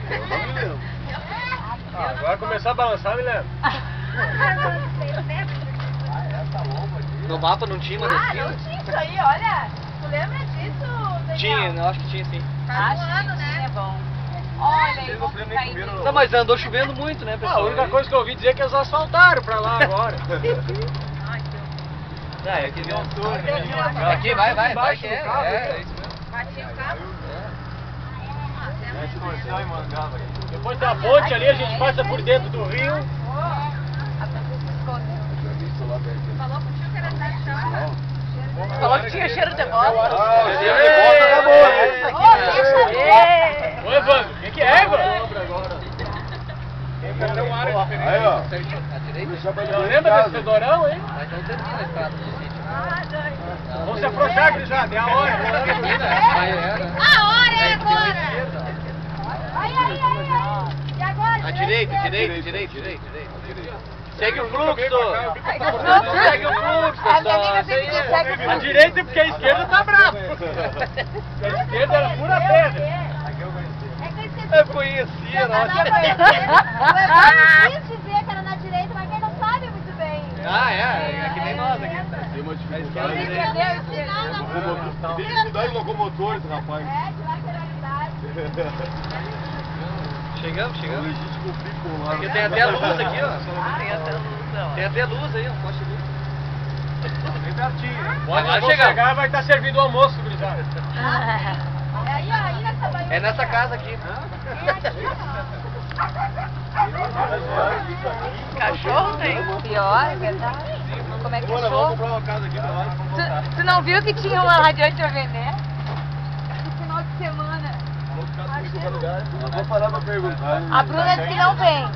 Eu não me lembro. Agora começar a balançar, me lembro. No mapa não tinha uma descida? Não tinha isso aí, olha. Tu lembra disso, Daniel? Tinha, eu acho que tinha sim. Faz um ano, né? É bom. Olha, aí vamos ficar indo. Não, mas andou chovendo muito, né, pessoal? A única coisa que eu ouvi dizer é que eles asfaltaram pra lá agora. É, aqui deu um tour. Aqui, vai que é. É isso mesmo. Bati o carro. Depois da ponte ali, a gente passa por dentro do rio. Falou contigo que era andar de chão. Falou que tinha cheiro de bola. Cheiro de bola tá bom, hein? Ô, Evandro, o que é, Evandro? Aí, ó. Lembra desse fedorão, hein? Mas não termina a estrada do sítio. Vamos se afrouxar, gurizada, é a hora. A hora é agora! Aí. E agora? À direita. Segue o fluxo. Segue o fluxo, pessoal. A direita porque a esquerda tá brava. A esquerda era pura pedra. Eu conhecia, nossa. Eu quis dizer que era na direita, mas quem não sabe muito bem. Ah, é que nem nós aqui. Tem uma dificuldade. Tem dificuldade de locomotor esse rapaz. É, de lateralidade. Chegamos. Legítimo pico lá. Porque tem até luz aqui, ó. Tem até luz aí, ó. Poste de luz. Bem pertinho. Vai Quando chegar. chegar, vai estar servindo o almoço, gurizada. Aí nessa banheira. É nessa casa aqui. Cachorro tem. Pior, é verdade. Como é que Vamos cachorro? comprar uma casa aqui pra lá e vamos voltar. Tu não viu que tinha uma radiante pra vender? No final de semana. Nós vamos parar pra perguntar. A Bruna disse que não vem.